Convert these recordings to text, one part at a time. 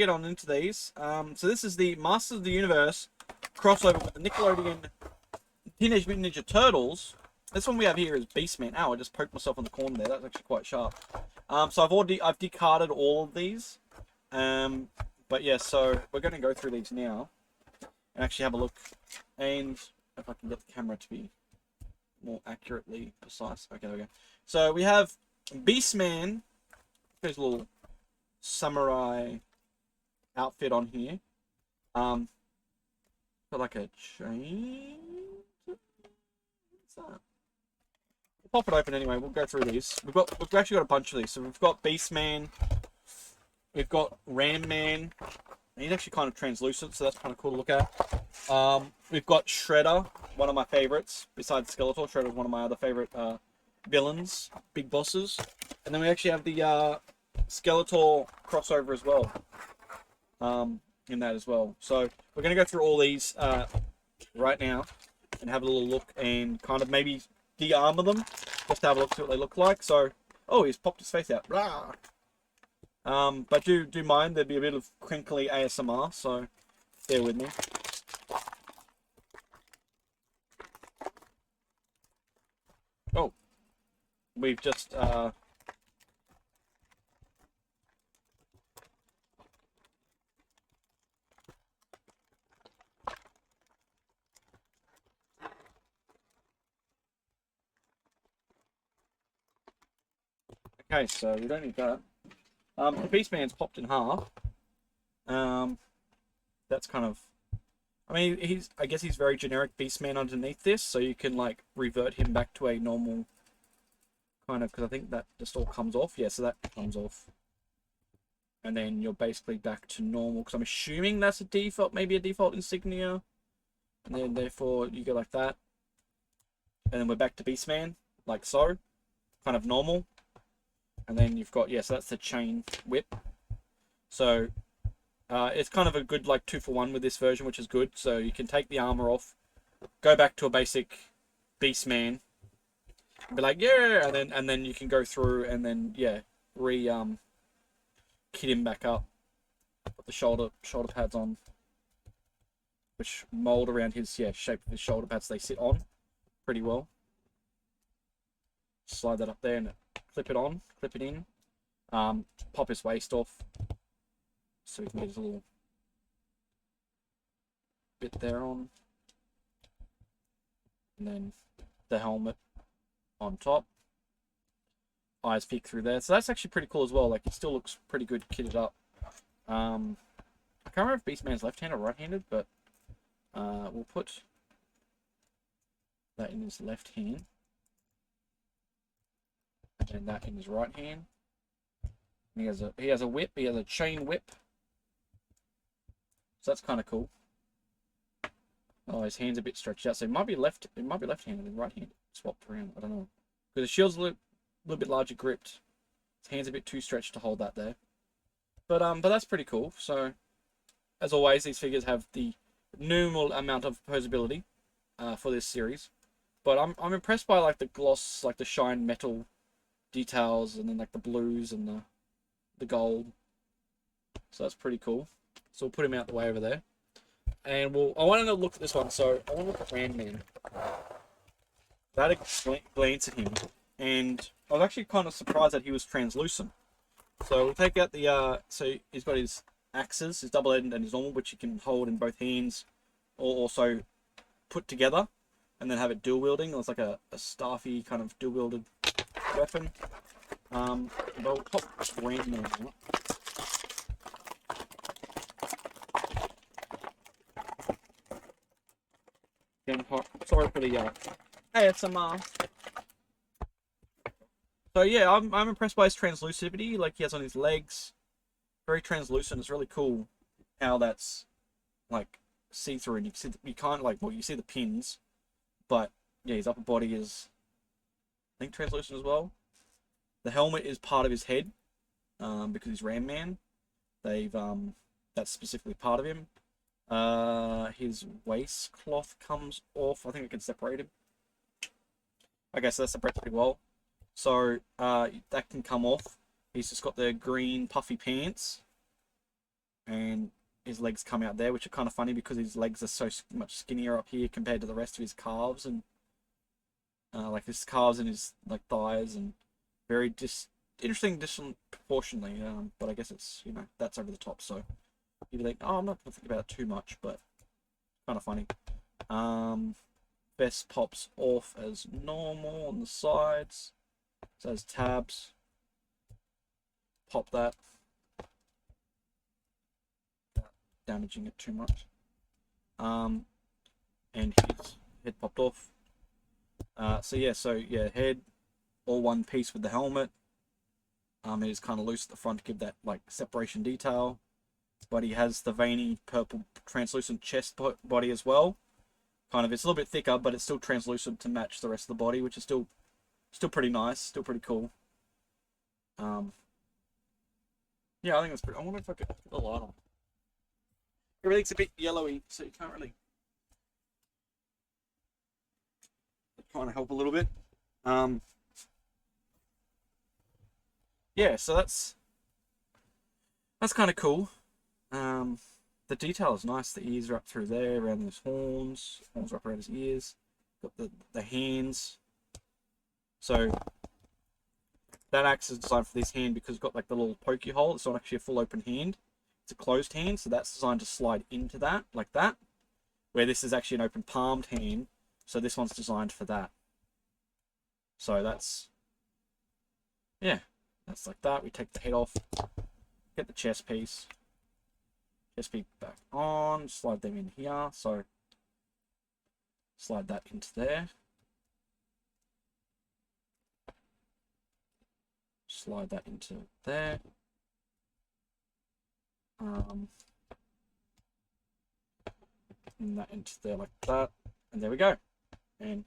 get on into these. So this is the Masters of the Universe crossover with the Nickelodeon Teenage Mutant Ninja Turtles. This one we have here is Beastman. Ow, I just poked myself in the corner there. That's actually quite sharp. So I've decarded all of these. But yeah, so we're going to go through these now and actually have a look. And if I can get the camera to be more accurately precise. Okay, there we go. So we have Beastman. There's a little samurai outfit on here. Got like a chain. What's that? We'll pop it open anyway. We'll go through these. We've actually got a bunch of these. So we've got Beastman. We've got Ram Man. He's actually kind of translucent, so that's kind of cool to look at. We've got Shredder, one of my favorites. Besides Skeletor, Shredder's one of my other favorite villains, big bosses. And then we actually have the Skeletor crossover as well. In that as well. So we're going to go through all these right now and have a little look and kind of maybe de-armor them. Just to have a look, see what they look like. So, oh, he's popped his face out. Blah. But do mind, there'd be a bit of crinkly ASMR, so bear with me. Oh, we've just okay, so we don't need that. The Beastman's popped in half. That's kind of, I mean, I guess he's very generic Beastman underneath this, so you can like revert him back to a normal kind of, because I think that just all comes off. Yeah, so that comes off. And then you're basically back to normal, because I'm assuming that's a default, maybe a default insignia. And then therefore you go like that. And then we're back to Beastman, like so. Kind of normal. And then you've got, yeah, so that's the chain whip. So it's kind of a good like 2-for-1 with this version, which is good. So you can take the armor off, go back to a basic Beastman, be like, yeah, and then you can go through and then yeah, kit him back up. Put the shoulder pads on, which mold around his shape of his shoulder pads. They sit on pretty well. Slide that up there and clip it on, clip it in. Pop his waist off so we can get his little bit there on. And then the helmet on top. Eyes peek through there. So that's actually pretty cool as well. Like, it still looks pretty good kitted up. I can't remember if Beastman's left-handed or right-handed, but we'll put that in his left hand. And that in his right hand. He has a whip. He has a chain whip. So that's kind of cool. Oh, his hand's a bit stretched out. So it might be left-handed and right-handed. Swapped around. I don't know. Because the shield's a little bit larger gripped. His hand's a bit too stretched to hold that there. But that's pretty cool. So as always, these figures have the normal amount of posability for this series. But I'm impressed by like the gloss, like the shine metal details, and then like the blues and the gold. So that's pretty cool. So we'll put him out the way over there. And I want to look at this one. So I want to look at Ram Man. That glance at him, and I was actually kind of surprised that he was translucent. So we'll take out the so he's got his axes, his double-ended and his normal, which you can hold in both hands, or also put together, and then have it dual wielding. It's like a staffy kind of dual wielded weapon. But we'll pop Ram Man out. Sorry for the ASMR. So yeah, I'm impressed by his translucidity, like he has on his legs. Very translucent. It's really cool how that's like see-through, and you can't like, well, you see the pins, but yeah, his upper body is, I think, translucent as well. The helmet is part of his head, because he's Ram Man. That's specifically part of him. His waist cloth comes off. I think I can separate him. Okay, so that separates pretty well. So that can come off. He's just got the green puffy pants, and his legs come out there, which are kind of funny because his legs are so much skinnier up here compared to the rest of his calves, and like his calves and his like thighs, and very interesting disproportionately. But I guess it's, you know, that's over the top, so you'd be like, oh, I'm not gonna think about it too much, but kind of funny. Vest pops off as normal on the sides, so there's tabs. Pop that. Damaging it too much. And his head popped off. So yeah, head all one piece with the helmet. It is kind of loose at the front to give that like separation detail. But he has the veiny purple translucent chest body as well. Kind of, it's a little bit thicker, but it's still translucent to match the rest of the body, which is still pretty nice, still pretty cool. Yeah, I think that's pretty. I wonder if I could put the light on. Everything's a bit yellowy, so you can't really. Trying to help a little bit. Yeah, so that's kind of cool. The detail is nice. The ears are up through there, around his horns. Horns are up around his ears. Got the hands. So that axe is designed for this hand because it's got like the little pokey hole. It's not actually a full open hand. It's a closed hand, so that's designed to slide into that, like that. Where this is actually an open palmed hand, so this one's designed for that. So that's, yeah, that's like that. We take the head off, get the chest piece back on, slide them in here. So slide that into there. Slide that into there. And that into there like that. And there we go. And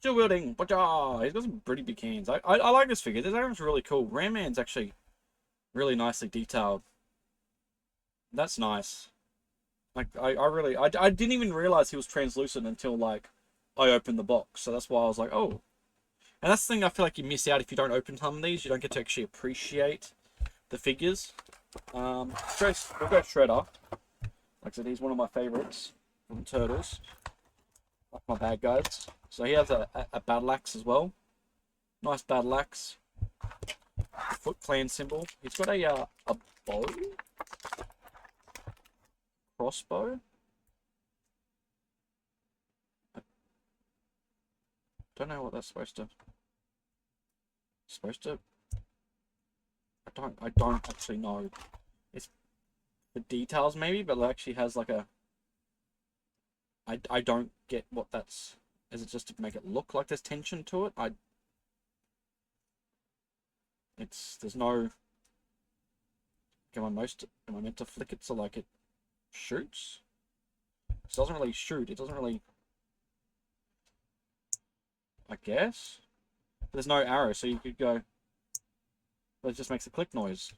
dual wielding. He's got some pretty big hands. I like this figure. This arm's really cool. Ram Man's actually really nicely detailed. That's nice. Like I didn't even realize he was translucent until like I opened the box. So that's why I was like, oh. And that's the thing I feel like you miss out if you don't open some of these. You don't get to actually appreciate the figures. We'll go Shredder. Like I said, he's one of my favorites from Turtles. Like my bad guys. So he has a battle axe as well. Nice battle axe. Foot Clan symbol. He's got a bow. Crossbow. I don't know what that's supposed to. I don't actually know. It's the details maybe, but it actually has like a. I don't get what that's. Is it just to make it look like there's tension to it? There's no. Am I meant to flick it so like it shoots? It doesn't really shoot. It doesn't really. I guess. There's no arrow, so you could go. But it just makes a click noise.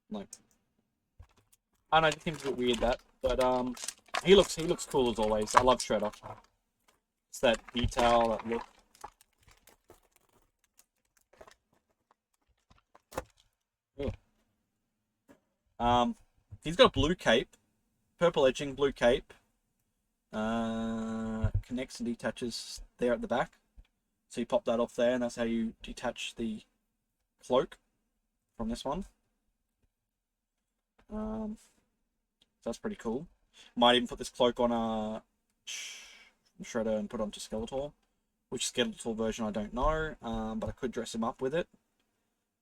Like, I don't know, it seems a bit weird that, but he looks cool as always. I love Shredder. It's that detail, that look. He's got a blue cape, purple edging, blue cape. Connects and detaches there at the back. So you pop that off there, and that's how you detach the cloak from this one. So that's pretty cool. Might even put this cloak on a Shredder and put it onto Skeletor. Which Skeletor version I don't know, but I could dress him up with it.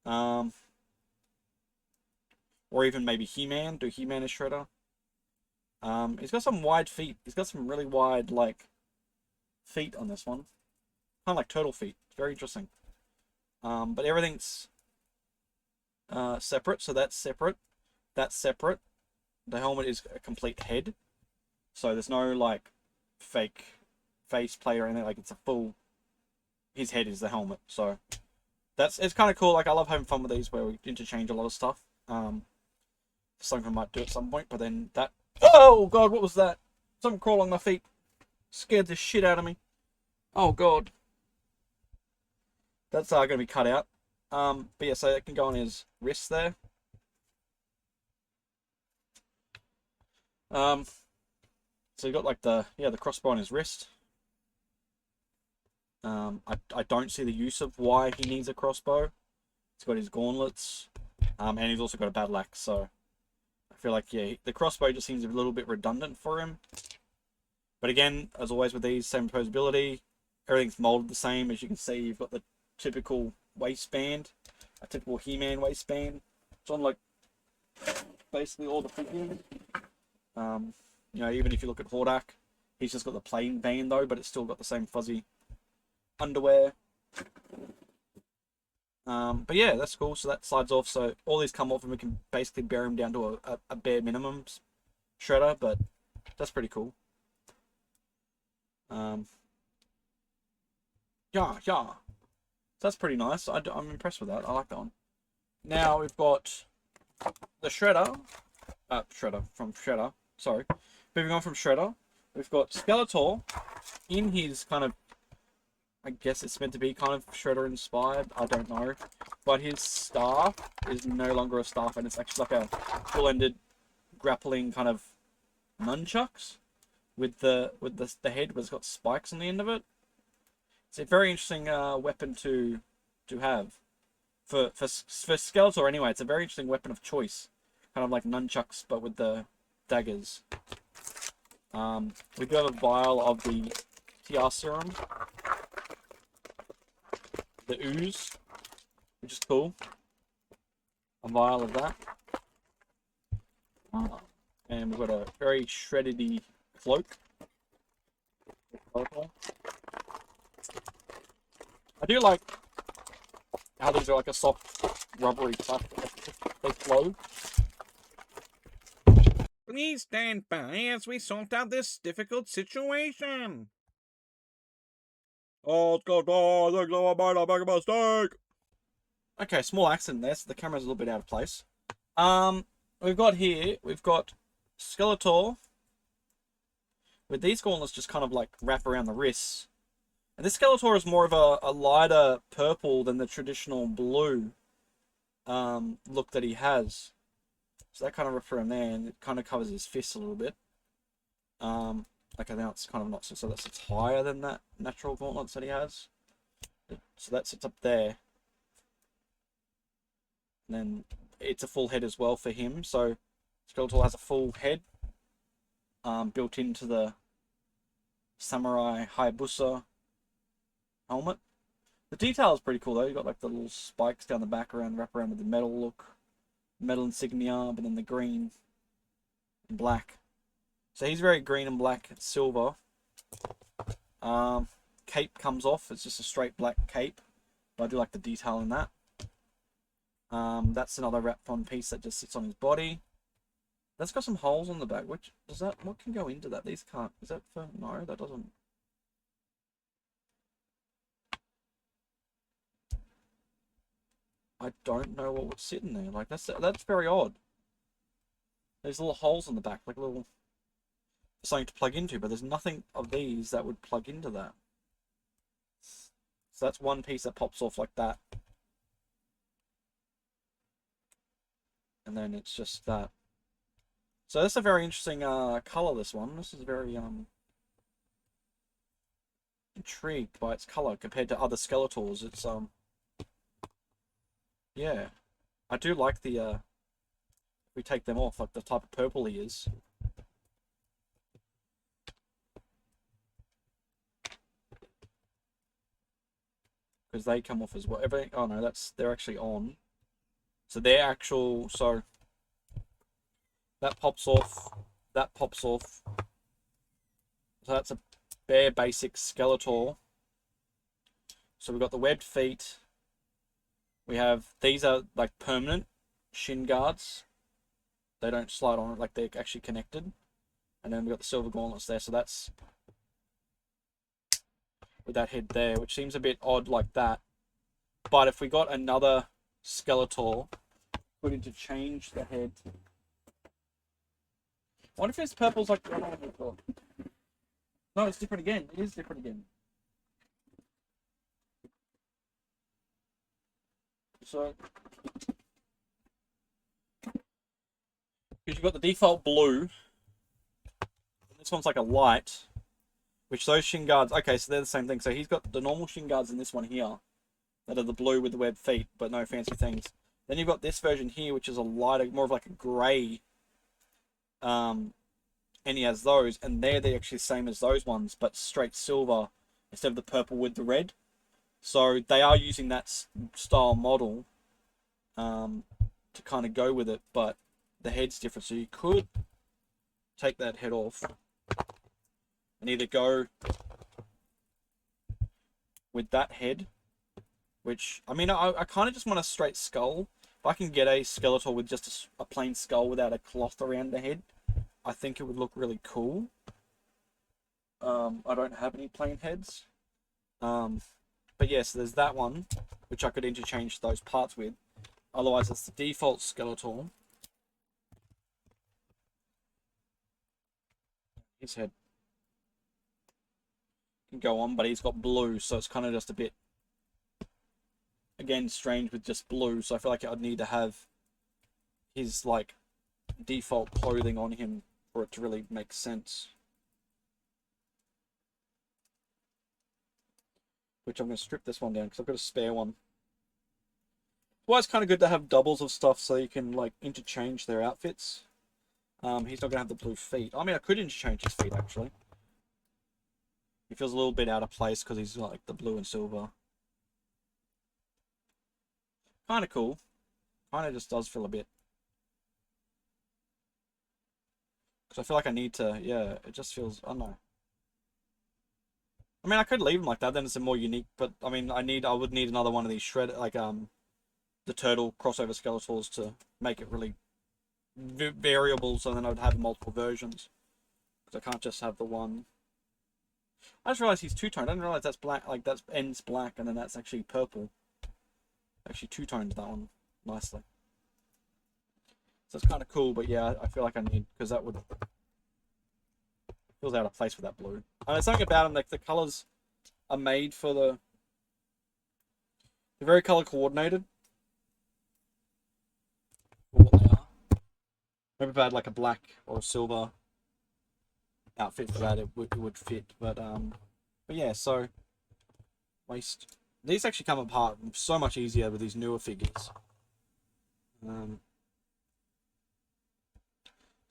Or even maybe He-Man, do He-Man as Shredder. He's got some wide feet. He's got some really wide, like, feet on this one. Kind of like turtle feet. It's very interesting. But everything's separate, so that's separate. That's separate. The helmet is a complete head. So there's no, like, fake face plate or anything. Like, it's a full... His head is the helmet. So it's kind of cool. Like, I love having fun with these where we interchange a lot of stuff. Something I might do at some point, but then that... Oh, God, what was that? Something crawled on my feet. Scared the shit out of me. Oh, God. That's going to be cut out. But yeah, so it can go on his wrist there. So you got like the crossbow on his wrist. I don't see the use of why he needs a crossbow. He's got his gauntlets, and he's also got a battle axe. So I feel like the crossbow just seems a little bit redundant for him. But again, as always with these, same posability. Everything's molded the same. As you can see, you've got the typical waistband, a typical He-Man waistband. It's on like basically all the figures. Even if you look at Hordak, he's just got the plain band though, but it's still got the same fuzzy underwear. But yeah, that's cool. So that slides off. So all these come off, and we can basically bear them down to a bare minimum shredder. But that's pretty cool. Yeah. So that's pretty nice. I'm impressed with that. I like that one. Now we've got the Shredder. Shredder from Shredder. Sorry. Moving on from Shredder, we've got Skeletor in his kind of, I guess it's meant to be kind of Shredder inspired. I don't know. But his staff is no longer a staff, and it's actually like a full-ended grappling kind of nunchucks with the head, but it's got spikes on the end of it. It's a very interesting weapon to have for Skeletor anyway. It's a very interesting weapon of choice, kind of like nunchucks but with the daggers. We do have a vial of the TR serum, the ooze, which is cool. A vial of that, and we've got a very shreddedy cloak. I do like how these are like a soft, rubbery stuff. They flow. Please stand by as we sort out this difficult situation. Oh, it's gonna die. I think I might have made a mistake. Okay, small accident there, so the camera's a little bit out of place. We've got Skeletor with these gauntlets just kind of like wrap around the wrists. And this Skeletor is more of a lighter purple than the traditional blue look that he has. So that kind of wraps around there, and it kind of covers his fists a little bit. Like now it's kind of not so that sits higher than that natural gauntlets that he has. So that sits up there. And then it's a full head as well for him. So Skeletor has a full head built into the Samurai Hibusa helmet. The detail is pretty cool though. You got like the little spikes down the back wrap around with the metal look, metal insignia, but then the green and black. So he's very green and black and silver. Cape comes off. It's just a straight black cape, but I do like the detail in that. That's another wrap-on piece that just sits on his body. That's got some holes on the back. What can go into that? These can't. Is that for? No, that doesn't. I don't know what would sit in there. Like that's very odd. There's little holes on the back, like little something to plug into, but there's nothing of these that would plug into that. So that's one piece that pops off like that. And then it's just that. So that's a very interesting color, this one. This is very intrigued by its color compared to other Skeletors. It's yeah. I do like the if we take them off, like the type of purple he is. Because they come off as well. Everything. Oh no, they're actually on. So they're actual. So that pops off. That pops off. So that's a bare basic Skeletor. So we've got the webbed feet. We have these are like permanent shin guards. They don't slide on it, like they're actually connected. And then we've got the silver gauntlets there. So that's with that head there, which seems a bit odd like that. But if we got another Skeletor, put in to change the head. I wonder if his purple's like the one I thought. No, it's different again. It is different again. So, because you've got the default blue, This one's like a light, which those shin guards, okay, so they're the same thing. So he's got the normal shin guards in this one here, that are the blue with the webbed feet, but no fancy things. Then you've got this version here, which is a lighter, more of like a grey, and he has those, and they're actually the same as those ones, but straight silver instead of the purple with the red. So they are using that style model to kind of go with it, but the head's different. So you could take that head off and either go with that head, which, I mean, I kind of just want a straight skull. If I can get a Skeletor with just a plain skull without a cloth around the head, I think it would look really cool. I don't have any plain heads. But yes, there's that one, which I could interchange those parts with. Otherwise, it's the default Skeletor. His head can go on, but he's got blue, so it's kind of just a bit, again, strange with just blue. So I feel like I'd need to have his, like, default clothing on him for it to really make sense. Which I'm going to strip this one down because I've got a spare one. Well, it's kind of good to have doubles of stuff so you can, like, interchange their outfits. He's not going to have the blue feet. I mean, I could interchange his feet, actually. He feels a little bit out of place because he's like the blue and silver. Kind of cool. Kind of just does feel a bit. Because I feel like I need to, yeah, it just feels, I don't know. I mean, I could leave him like that, then it's a more unique, but I mean, I would need another one of these shredded, like, the turtle crossover Skeletors to make it really variable, so then I would have multiple versions. Because I can't just have the one. I just realized he's two-toned. I didn't realize that's black, like, that ends black, and then that's actually purple. Actually two-toned that one nicely. So it's kind of cool, but yeah, I feel like I need, because that would, feels out of place with that blue. And there's something about them, like, the colors are made for they're very color coordinated. For what they are. Maybe if I had like a black or a silver outfit for that, it would fit. But yeah, so waist. These actually come apart so much easier with these newer figures.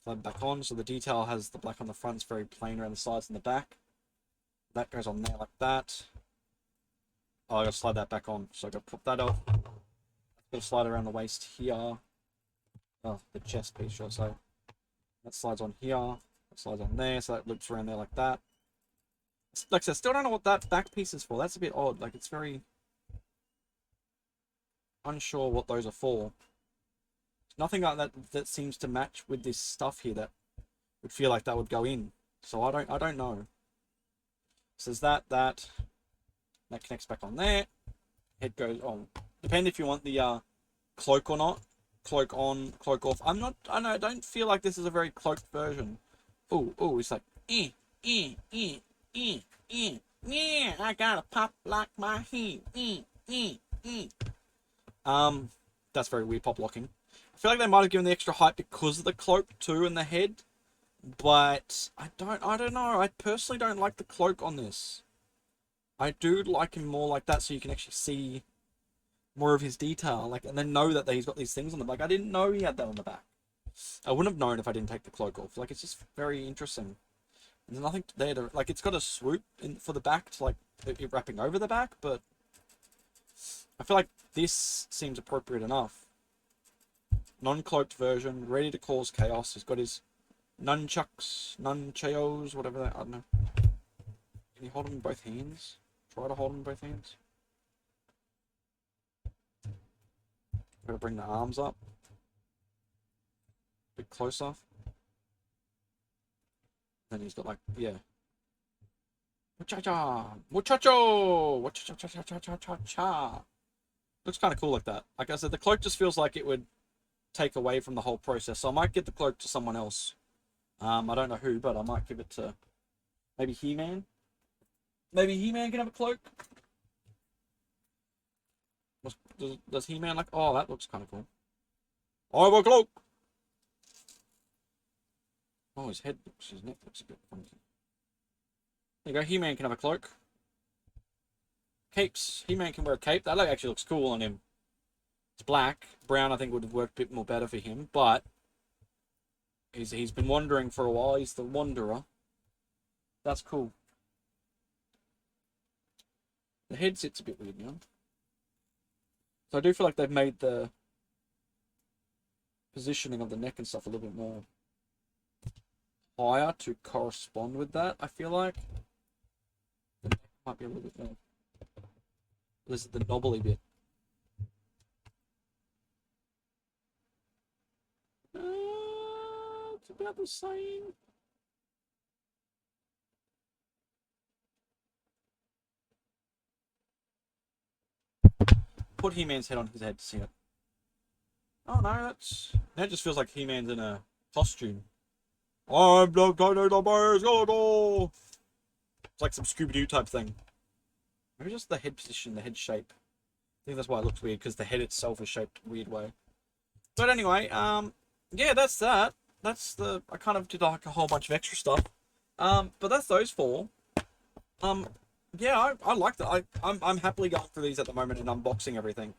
Slide back on, so the detail has the black on the front, it's very plain around the sides and the back. That goes on there like that. Oh, I gotta slide that back on, so I gotta put that off. Gotta slide around the waist here. Oh, the chest piece, should I say. That slides on here. That slides on there, so that loops around there like that. Like I said, still don't know what that back piece is for. That's a bit odd. Like, it's very unsure what those are for. Nothing like that seems to match with this stuff here that would feel like that would go in. So I don't know. So there's that connects back on there. Head goes on. Depend if you want the cloak or not. Cloak on, cloak off. I don't feel like this is a very cloaked version. Oh, it's like yeah, I gotta pop like my heat. That's very weird pop locking. I feel like they might have given the extra height because of the cloak too and the head. But I don't know. I personally don't like the cloak on this. I do like him more like that so you can actually see more of his detail, like, and then know that he's got these things on the back. I didn't know he had that on the back. I wouldn't have known if I didn't take the cloak off. Like, it's just very interesting. There's nothing there to, like, it's got a swoop in for the back to, like, it wrapping over the back, but I feel like this seems appropriate enough. Non-cloaked version, ready to cause chaos. He's got his nunchucks, whatever that, I don't know. Can you hold them in both hands? Try to hold them in both hands. Gotta bring the arms up. A bit closer. Then he's got like, yeah. Muchacha! Muchacho! Muchacha-cha-cha-cha-cha-cha-cha. Looks kind of cool like that. Like I said, the cloak just feels like it would take away from the whole process. So I might get the cloak to someone else. I don't know who, but I might give it to maybe He-Man. Maybe He-Man can have a cloak. Does He-Man like... Oh, that looks kind of cool. I have a cloak! Oh, his neck looks a bit funky. There you go. He-Man can have a cloak. Capes. He-Man can wear a cape. That actually looks cool on him. It's black. Brown, I think, would have worked a bit more better for him, but he's been wandering for a while. He's the wanderer. That's cool. The head sits a bit weird now. So I do feel like they've made the positioning of the neck and stuff a little bit more higher to correspond with that, I feel like. The neck might be a little bit more. This is the knobbly bit. It's about the same. Put He-Man's head on his head to see it. Oh no, that just feels like He-Man's in a costume. I'm the Skeletor. It's like some Scooby-Doo type thing. Maybe just the head position, the head shape. I think that's why it looks weird, because the head itself is shaped a weird way. But anyway, yeah, that's that. That's the, I kind of did like a whole bunch of extra stuff. But that's those four. Yeah, I like that. I'm happily going through these at the moment and unboxing everything.